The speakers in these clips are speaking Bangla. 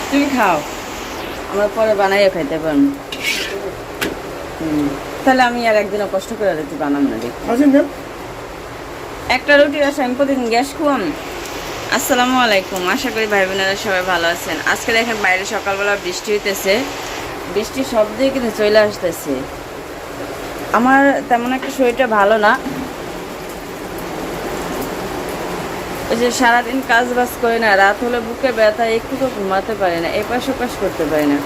তুমি খাও, আমরা পরে বানাইও খাইতে পারবো। তাহলে আমি আর একদিনও কষ্ট করে রুটি বানাম না দেখি। একটা রুটির আসে আমি প্রতিদিন গ্যাস খুয়াম। আসসালামু আলাইকুম, আশা করি ভাই বোনেরা সবাই ভালো আছেন। আজকে দেখেন বাইরে সকালবেলা বৃষ্টি হইতেছে, বৃষ্টির শব্দে কিন্তু চলে আসতেছে। আমার তেমন একটা শরীরটা ভালো না, ওই যে সারাদিন কাজ বাজ করে না, রাত হলে বুকে ব্যথা, একটু তো ঘুমাতে পারে না, এপাশ ওপাশ করতে পারে না।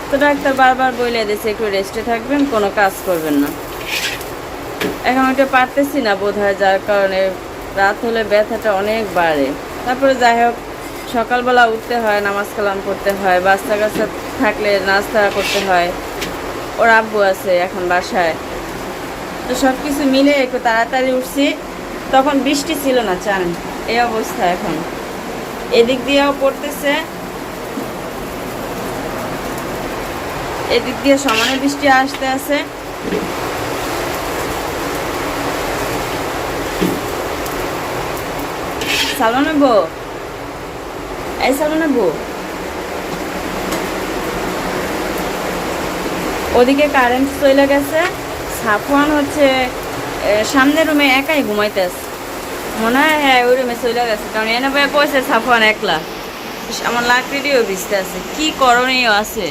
তো ডাক্তার বারবার বলে দিয়েছে একটু রেস্টে থাকবেন, কোনো কাজ করবেন না। এখন ওইটা পারতেছি না বোধ হয়, যার কারণে রাত হলে ব্যথাটা অনেক বাড়ে। তারপরে যাই হোক, সকালবেলা উঠতে হয়, নামাজ কালাম করতে হয়, বাচ্চা কাচ্চা থাকলে নাস্তা করতে হয়, ওর আব্বু আছে এখন বাসায়, তো সব কিছু মিলে একটু তাড়াতাড়ি উঠছি। তখন বৃষ্টি ছিল না, চান এই অবস্থা। এখন এদিক দিয়েও পড়তেছে, এদিক দিয়ে সমানে বৃষ্টি আসতে আছে। সালমানের বউ, এই সালমানের বউ, ওদিকে কারেন্ট চলে গেছে। সাফওয়ান হচ্ছে সামনের রুমে একাই ঘুমাইতেছে, মনে হয় হ্যাঁ ওই রুমে চলে গেছে, কারণ এনে ভাই পয়সা সাফওয়ান একলা। আমার লাকড়িটিও ভিজতে আছে, কি করণীয় আছে।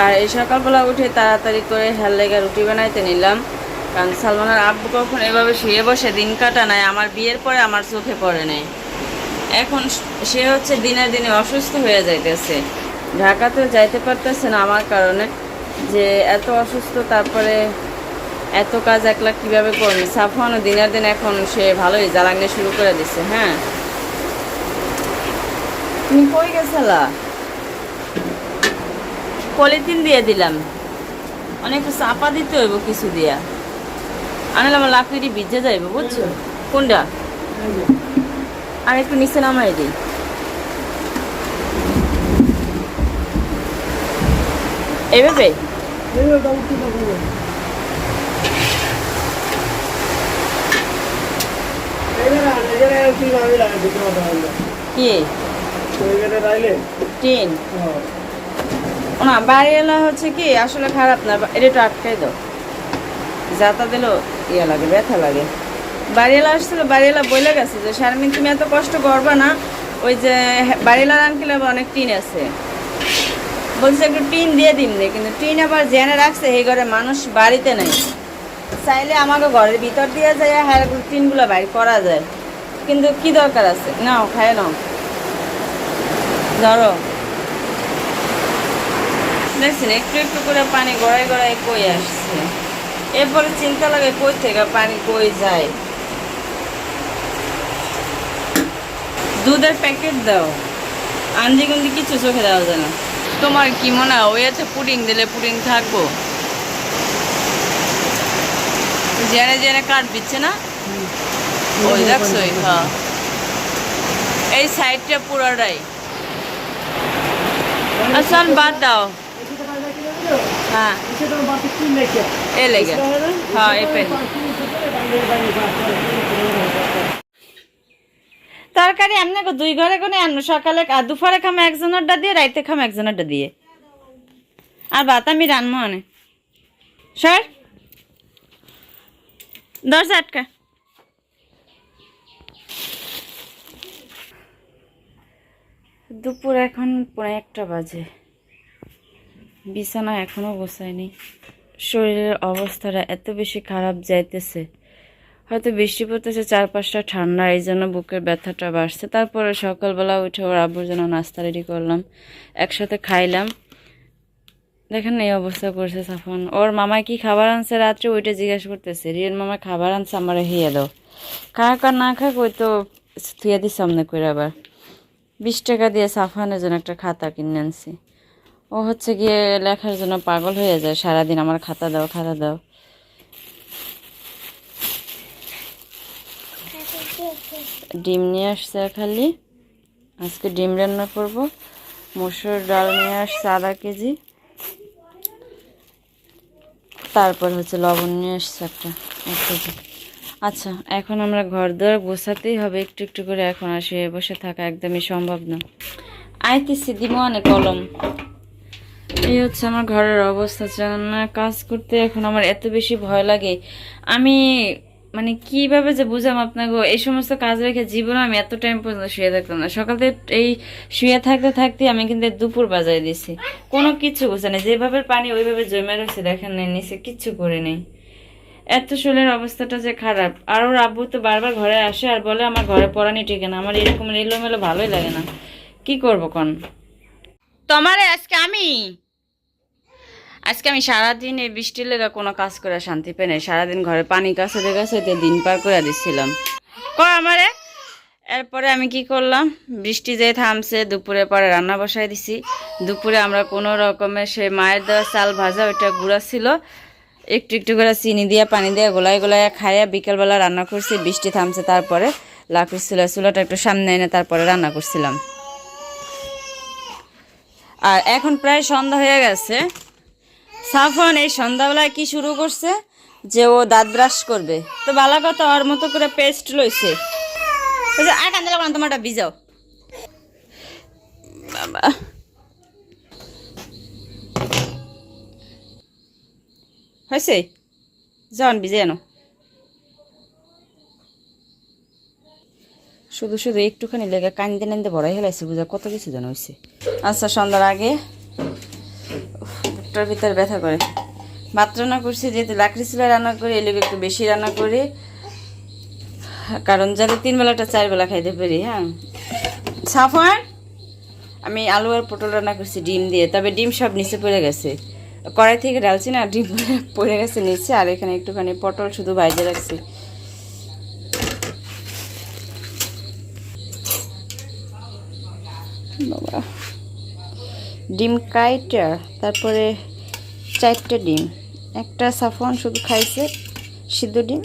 আর এই সকালবেলা উঠে তাড়াতাড়ি করে হেল লেগে রুটি বানাইতে নিলাম, কারণ সালমানের আব্বু কখন এভাবে শুয়ে বসে দিন কাটা নাই, আমার বিয়ের পরে আমার চোখে পড়ে নাই। এখন সে হচ্ছে দিনের দিনে অসুস্থ হয়ে যাইতেছে, ঢাকাতেও যাইতে পারতেছে না আমার কারণে, যে এত অসুস্থ। তারপরে এত কাজ একলা কীভাবে করবে। সাফওয়ানও দিনের দিন এখন সে ভালোই জ্বালানি শুরু করে দিছে। হ্যাঁ, তুমি কই গেছিলা? পলিথিন দিয়ে দিলাম, অনেক চাপা দিতে হইব কিছু দিয়া, আনলে আমার লাকড়ি ভিজে যাইব, বুঝছো? কোনটা? আর একটু নিচে নামাই দিই। এইভাবে কি টিন না বাড়িওয়ালা হচ্ছে কি আসলে খারাপ না, এটা একটু আটকাই দাও, যাতা দিলেও ইয়ে লাগে, ব্যথা লাগে। বাড়িওয়ালা আসছিল, বাড়িওয়ালা বলে গেছে যে শারমিন তুমি এত কষ্ট করবা না, ওই যে বাড়িওয়ালার আঙ্কেল আবার অনেক টিন আছে, বলছে একটু টিন দিয়ে দিন রে, কিন্তু টিন আবার জেনে রাখছে এই ঘরে মানুষ বাড়িতে নেই, চাইলে আমাকে ঘরের ভিতর দিয়ে যায় হ্যাঁ টিনগুলো বাইর করা যায়, কিন্তু কি দরকার আছে, নাও খায় নাও, ধরো। দেখছেন একটু একটু করে পানি গড়াই গড়াই কই আসছে, এরপরে চিন্তা লাগে কই থেকে পানি কই যায়। দুধের প্যাকেট দাও, আন্দি গুন্দি কিছু চোখে দেওয়া যায় না। তোমার কি মনে হয় ওই আছে পুডিং দিলে পুডিং থাকবো? জেনে জেনে কাট দিচ্ছে না, ওই দেখছোই। হ্যাঁ, এই সাইডটা পুরোটাই। আচ্ছা বাদ দাও। হ্যাঁ এ লেগে, হ্যাঁ এই পেন তরকারি এমনি দুই ঘরে কোনে আনো, সকালে দুপুরে খাম একজনেরটা দিয়ে, রাইতে খাম একজনেরটা দিয়ে, আর ভাত আমি রান্না অনেক। সর দরজা আটকা। দুপুর এখন 1:30 বাজে, বিছানা এখনো গোছায়নি, শরীরের অবস্থাটা এত বেশি খারাপ যাইতেছে, হয়তো বৃষ্টি পড়তেছে, চারপাশটা ঠান্ডা, এই জন্য বুকের ব্যথাটা বাড়ছে। তারপরে সকালবেলা উঠে ওর আব্বুর জন্য নাস্তা রেডি করলাম, একসাথে খাইলাম। দেখেন এই অবস্থা করছে সাফন। ওর মামায় কি খাবার আনছে রাত্রে ওইটা জিজ্ঞাসা করতেছে, রিয়েল মামায় খাবার আনছে আমার হিয়ে দাও, খাক আর না খাক ওই তো থুয়ে দিস সামনে করে। আবার 20 টাকা দিয়ে সাফানের জন্য একটা খাতা কিনে আনছি, ও হচ্ছে গিয়ে লেখার জন্য পাগল হয়ে যায় সারাদিন, আমার খাতা দাও খাতা দাও। ডিম নিয়ে আসছে খালি, আজকে ডিম রান্না করব। মসুর ডাল নিয়ে আসছে আধা কেজি, তারপর হচ্ছে লবণ নিয়ে আসছে 1 কেজি। আচ্ছা, এখন আমরা ঘর দর গোছাতেই হবে একটু একটু করে, এখন আর শুয়ে বসে থাকা একদমই সম্ভব না। আইতেছি দিমো অনেক কলম। এই হচ্ছে আমার ঘরের অবস্থা। না কাজ করতে এখন আমার এত বেশি ভয় লাগে, আমি মানে কিভাবে যে বুঝাম আপনাকে, এই সমস্ত কাজ রেখে জীবনে আমি এত টাইম পর্যন্ত শুয়ে থাকতাম না। সকালে এই শুয়ে থাকতে থাকতে আমি কিন্তু দুপুর বাজায় দিছি, কোনো কিছু বুঝে না, যেভাবে পানি ওইভাবে জমে রয়েছে, দেখেন নাই নিচে কিচ্ছু করে নেই। এত শরীরের অবস্থাটা যে খারাপ। আর ওর আব্বু তো বারবার ঘরে আসে আর বলে আমার ঘরে পড়ানি টিকে না, আমার এরকম এলোমেলো ভালোই লাগে না, কি করবো কোন। তোমারে আজকে আমি সারাদিন এই বৃষ্টির লেগে কোনো কাজ করে শান্তি পাই নাই। সারাদিন ঘরে পানি কাছে কাছে দিন পার করে দিচ্ছিলাম। আমারে এরপরে আমি কি করলাম, বৃষ্টি যে থামছে দুপুরে পরে রান্না বসাই দিছি। দুপুরে আমরা কোনো রকমের সে মায়ের দেওয়া চাল ভাজা, ওইটা গুঁড়া ছিল, একটু একটু করে চিনি দিয়া পানি দিয়ে গোলায় গোলায় খাইয়া বিকেলবেলা রান্না করছি। বৃষ্টি থামছে তারপরে লাকড়ি চুলাটা একটু সামনে এনে তারপরে রান্না করছিলাম। আর এখন প্রায় সন্ধ্যা হয়ে গেছে। সাফন এই সন্ধ্যাবেলায় কি শুরু করছে যে ও দাঁত ব্রাশ করবে, তো বালা কথা ওর মতো করে পেস্ট লইছে। তোমারটা ভিজাও বাবা, হয়েছে জন ভিজে আনো। শুধু শুধু একটুখানি লেগে কান্দে নান্দে ভরাই হেলাইছে, বুঝা কত কিছু যেন হয়েছে। আচ্ছা, সন্ধ্যার আগে বুকটার ভিতরে ব্যথা করে। ভাত রান্না করছি, যেহেতু লাকড়ি চুলায় রান্না করি এই লোক একটু বেশি রান্না করি, কারণ যাতে 3 বেলাটা 4 বেলা খাইতে পারি। হ্যাঁ সাফওয়ান, আমি আলু আর পটল রান্না করছি ডিম দিয়ে, তবে ডিম সব নিচে পড়ে গেছে, কড়াই থেকে ডালছি না, ডিম পড়ে গেছে নিচে। আর এখানে একটুখানি পটল শুধু ভাজে রাখছি। বাবা, ডিম কাইটা তারপরে 4টা ডিম, একটা সাফওয়ান শুধু খাইছে সিদ্ধ ডিম,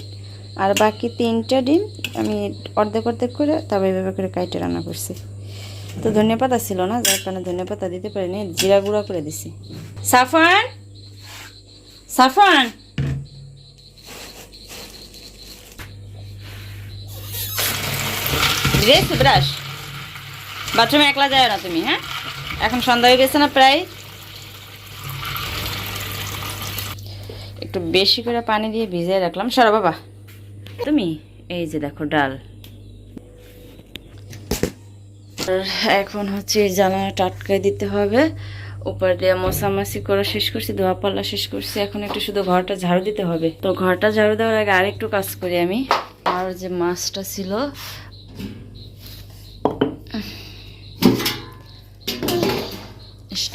আর বাকি 3টা ডিম আমি অর্ধেক অর্ধেক করে তবে এইভাবে করে কাইটে রান্না করছি। তো ধনিয়া পাতা ছিল না, যার কারণে ধনিয়া পাতা দিতে পারিনি, জিরা গুঁড়া করে দিছি। সাফওয়ান, সাফওয়ান, ড্রেস ব্রাশ, বাথরুমে একলা যায় না তুমি। হ্যাঁ, এখন সন্ধ্যা হয়ে গেছে না প্রায়, একটু বেশি করে পানি দিয়ে ভিজিয়ে রাখলাম। সরো বাবা তুমি, এই যে দেখো ডাল। এখন হচ্ছে জানালাটা আটকাই দিতে হবে, উপর দিয়ে মশামাছি করা শেষ করছি, ধোয়া পাল্লা শেষ করছি, এখন একটু শুধু ঘরটা ঝাড়ু দিতে হবে। তো ঘরটা ঝাড়ু দেওয়ার আগে আরেকটু কাজ করি আমি। আর যে মাছটা ছিল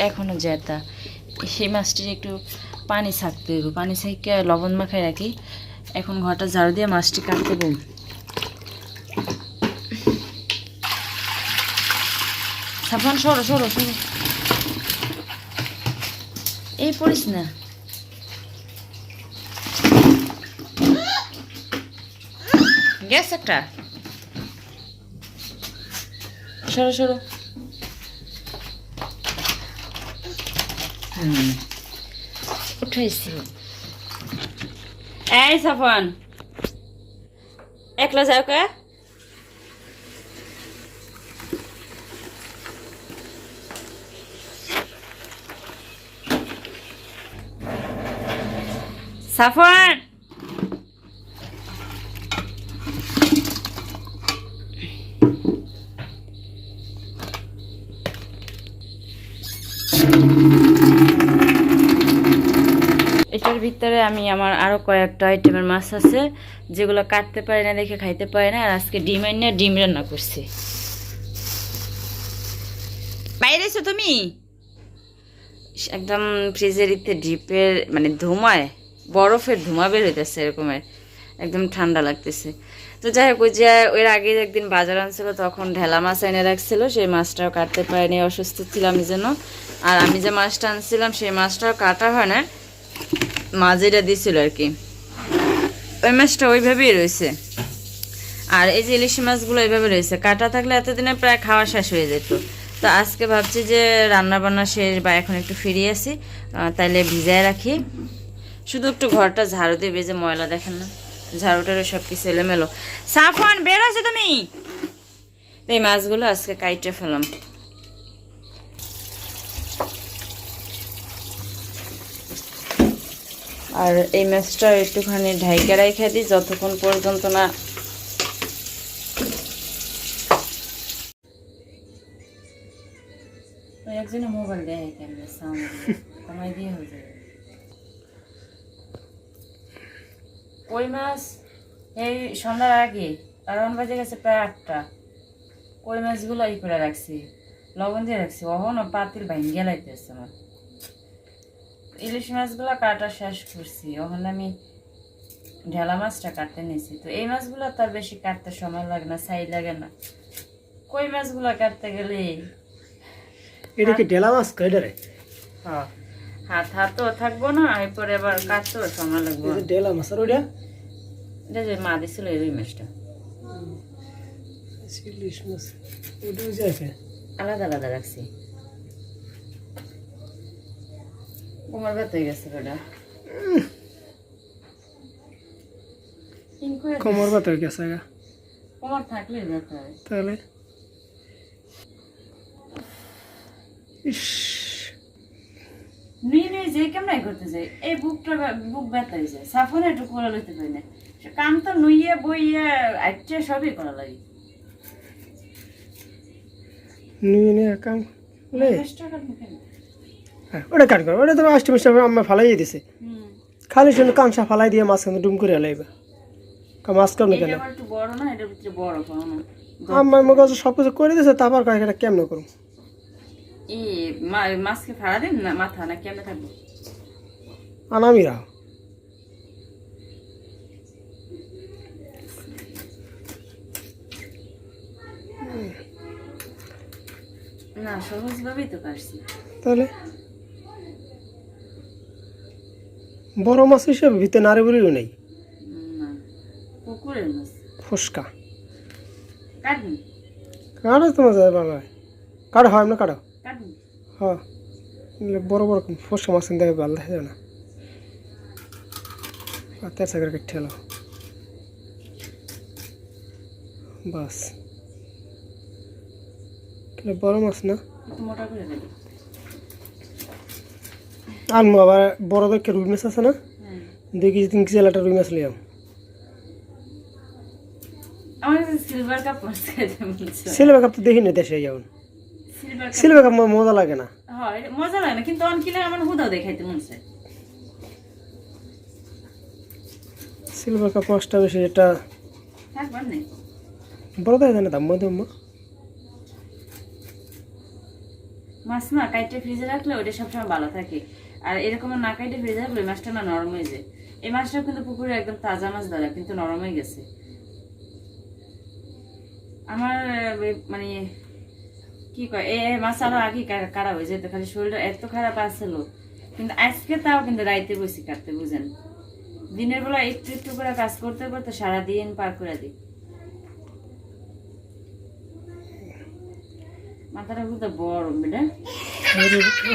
এখনো জেতা, সেই মাছটির একটু পানি ছাকতে হইব, পানি ছাইকে লবণ মাখায় রাখি। এখন ঘরটা ঝাড়ু দিয়ে মাছটি কাটতে বল। সাবধান, সরো সরো সরো, এই পড়িস না। গ্যাস একটা, সরো সরো। উঠাইছি। এই সাফওয়ান, একলা যাও কে? সাফওয়ান, এটার ভিতরে আমি আমার আরো কয়েকটা আইটেমের মাছ আছে যেগুলো কাটতে পারি না দেখে খাইতে পারি না, আর আজকে ডিম আইনা ডিম রান্না করছি। বাইরে এসো তুমি, একদম ফ্রিজের ইতে ডিপের মানে ধোঁয়ায় বরফের ধোঁয়া বের হইতেছে এরকমের, একদম ঠান্ডা লাগতেছে। তো যাই হোক, ওই যে ওর আগে একদিন বাজার আনছিল, তখন ঢেলা মাছ এনে রাখছিল, সেই মাছটাও কাটতে পারিনি, অসুস্থ ছিলাম এই জন্য। আর আমি যে মাছটা আনছিলাম সেই মাছটাও কাটা হয় না, মা যেটা দিছিল আর কি, ওই মাছটা ওইভাবেই রয়েছে। আর এই যে ইলিশ মাছগুলো এইভাবে রয়েছে, কাটা থাকলে এতদিনে প্রায় খাওয়া শেষ হয়ে যেত। তো আজকে ভাবছি যে রান্না বান্না শেষ বা এখন একটু ফিরে আসি, তাইলে ভিজায় রাখি, শুধু একটু ঘরটা ঝাড়ু দেবে, যে ময়লা দেখেন না, ঝাড়ুটারও সব কিছু এলোমেলো। সাফওয়ান বের আছো তুমি? এই মাছগুলো আজকে কাইটে ফেলাম। আর এই মাছটা একটুখানি ঢাইকা রাইখা দিই যতক্ষণ পর্যন্ত না একজনে মোবাইল দেয় ক্যামেরা সাউন্ড কমাই দিয়ে হয়ে যাবে। কই মাছ এই সন্ধ্যার আগে কারণ বাজে গেছে প্রায় 8টা। কই মাছগুলো ই করে রাখছি, লবণ দিয়ে রাখছি, ওহনও পাতিল ভাঙে গেলাইতেছে আমার। ইলিশ মাছগুলো কাটা শেষ করছি, ওখানে আমি ঢেলা মাছটা কাটতে নিয়েছি। তো এই মাছগুলো তার বেশি কাটতে সময় লাগে না, ছাই লাগে না। কই মাছগুলো কাটতে গেলে এটা কি ঢেলা মাছ কয়টা রে? হ্যাঁ, হাতও থাকবো না, এরপরে আবার কাটতেও সময় লাগবে। ঢেলা মাছ আর ওইটা এটা যে মা দিছিল এই মাছটা ইলিশ মাছ ওটাও যাইছে আলাদা আলাদা রাখছি। কোমর ব্যথা হয়ে গেছে ওটা, কোমর ব্যথা হয়ে গেছে গা। কোমর থাকলে ব্যথা হয় তাহলে ইস নিয়ে যে কেমন করতে যাই এই বুক ব্যথা হয়ে যায়। সাফনে একটু করে লইতে পারি না, কাম তো নুইয়ে বইয়ে আইটে সবই করা লাগে। নিয়ে নিয়ে কাম লে চেষ্টা করবো কেন? ওটা কাট কর, ওটা তো আষ্টমি আমি ফালাই দিছে। খালি শুনে কাংসা ফালাই দিয়ে মাছ কিন্তু ডুম করে লাইবা মাছ কাম না কেন? এটা একটু বড় না, এটার ভিতরে বড় পাও না। আমার মনে করছে সব কিছু করে দিয়েছে, তারপর কয়েক এটা কেমন করুম? মাছকে ফাড়া দিন না মাথা না কেমনে থাকবো? আনামিরা না সহজ ভাবেই তো কাটছি। তাহলে বড় মাছ হিসেবে ভিতরে নারে বলিও নেই, না পুকুরের মাছ ফুসকা কাটবি কাটো তোমার যায় বাংলায় কাটো হয় না কাটো কাটবি। হ্যাঁ বড় বড় ফুসকা মাছ দেখে ভালো দেখা যায় না। তের সাগর কেটে এলো বাস, বড় মাছ না একটু মোটা করে দেবে। আনবো আবার বড় দেখে রুই মাছ আছে না, 2 কেজি 3 কেজি একটা রুই মাছ লিয়াম। আমার কাছে সিলভার কাপ মাছ খাইতে মনে হচ্ছে। সিলভার কাপ তো দেখি না দেশে যেমন সিলভার কাপ মজা লাগে না। হ্যাঁ মজা লাগে না, কিন্তু অনকিলে আমার হুদাও দেখাইতে মনে হচ্ছে। সিলভার কাপ মাছটা বেশি এটা থাকবার নেই, বড় দেখা যায় না দাম মধ্যে মাছ না কাইটে ফ্রিজে রাখলে ওইটা সবসময় ভালো থাকে। আর এরকম না কাইটে ফ্রিজে রাখলে মাছটা না নরম হয়ে যায়। এই মাছটা কিন্তু পুকুরে একদম তাজা মাছ ধরা, কিন্তু নরম হয়ে গেছে। আমার মানে কি কয় এই মাছ আরো আগে কাটা হয়ে যেত, খালি শরীরটা এত খারাপ আসছিল। কিন্তু আজকে তাও কিন্তু রাইতে বসে কাটতে, বুঝেন দিনের বেলা একটু একটু করে কাজ করতে করতে সারাদিন পার করে দিই। মাথাটা খুব বড় বেটা,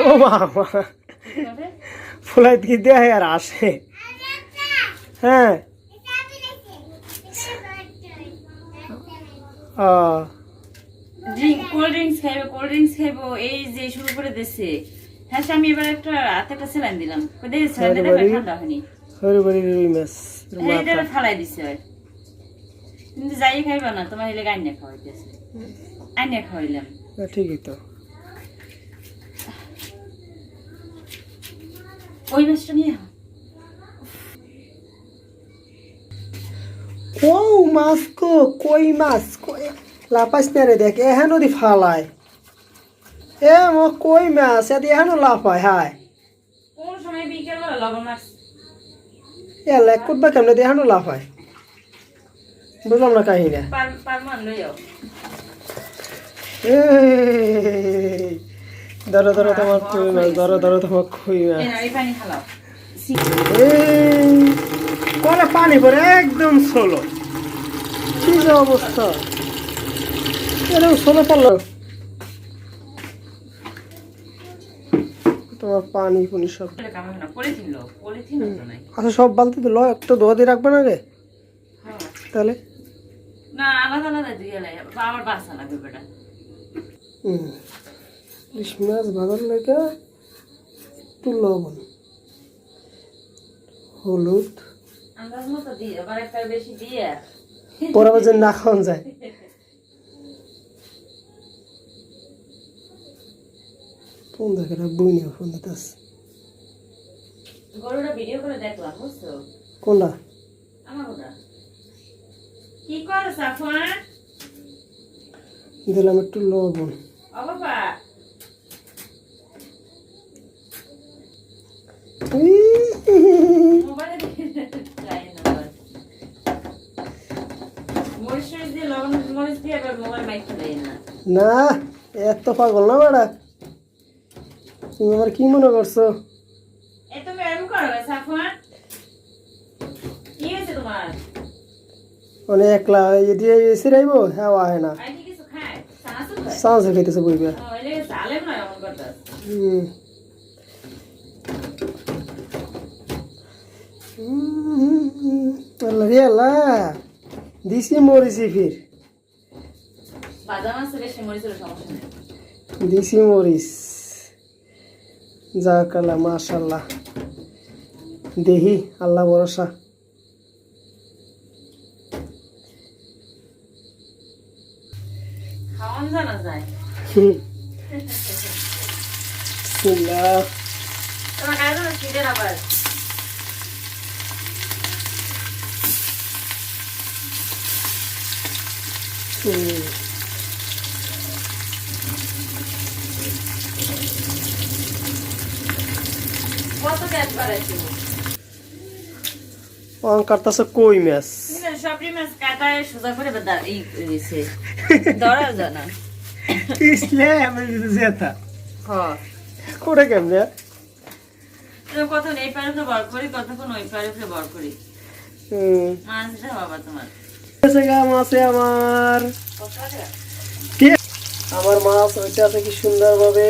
ও বাবা ফুলাই দিয়ে দেয় আর আসে। হ্যাঁ কোল্ড ড্রিঙ্কস খাইবো এই যে শুরু করে দিচ্ছে। হ্যাঁ আমি এবার একটা হাতে একটা স্যালাইন দিলাম, ঠান্ডা হয়নি, এটা ফালাই দিছে। কিন্তু যাই খাইবা না তোমার হেলে আইনে খাওয়াইতেছে, আইনে খাওয়াইলাম ঠিকই তো। ওই মাছটা নিয়ে ও মাছ কই মাছ লাপাইস না রে, দেখ এহে নদী ফালায় এ কই মাছ এদি এহেনো লাফায়। হায় কোন সময় বিকেল বেলা লবণ মাছ এ লেক করবা কেমনে দেহানো লাফায়, বুঝলাম না কাহিনী। পারমান লইও ধরো ধরো তোমার কই মাছ, ধরো ধরো তোমার কই মাছ। এই পানি খালাও কলে পানি পরে একদম সোলো, কি যে অবস্থা এরকম সোলো পড়লো তোমার পানি পুনি সব। পলিথিন লো, পলিথিন তো নাই। আচ্ছা সব বালতি তো ল, একটা ধোয়া দিয়ে রাখবে না রে। তাহলে না আলাদা আলাদা দিয়ে লাই আমার বাসা লাগবে বেটা। ইলিশ মাছ ভাজার লাগে একটু লবণ, হলুদ, আন্দাজ মতো দিয়ে আবার একটা বেশি দিয়ে পরে আবার যেন না খাওয়া যায়। ফোন দেখে না, বই নিয়ে ফোন দিতে আসছে। গরুটা ভিডিও করে দেখলাম বুঝছো? কোনটা? আমার ওটা কি করে সাফওয়ান? দিলাম একটু লবণ। ও বাবা মোবাইলে যাই না আবার। মরিচ দিয়ে লবণ মরিচ দিয়ে আবার মোবাইল মাইক দেয় না। না এত পাগল না বেড়া, তুমি আমার কি মনে করছো? এ তুমি এরকম করো সাফওয়ান? কি হয়েছে তোমার? মানে একলা দিয়ে এসে রাইবো, হ্যাঁ হয় না, আই কি কিছু খায়? সানাসু খায়? সাহস খাইতেছে বইবে। ও এলে সালেম না এমন করতে। আল্লাহ রে আল্লাহ, দিছি মরিছি ফির, বাদাম আছে বেশি মরিচের সমস্যা নেই। দিছি মরিচ। যাকাল্লাহ মাশাল্লাহ, দেহি আল্লাহ ভরসা। খাওয়ান জানা যায়। বিসমিল্লাহ। তোমার কাছে তো সিডের আবার কত গ্যাস বাড়াইছো? কাটতেছে কই মাছ। সবরি মাছ কাটায় সোজা করে এই দিছে ধরা জানা ইসলে আমি যেতা হ্যাঁ করে কেমনে? কত এই পারে তো বড় করি, কতক্ষণ ওই পারে বড় করি। মাছটা বাবা তোমার মাছে আমার কত টাকা? কি আমার মাছ হইতে আছে কি সুন্দর ভাবে।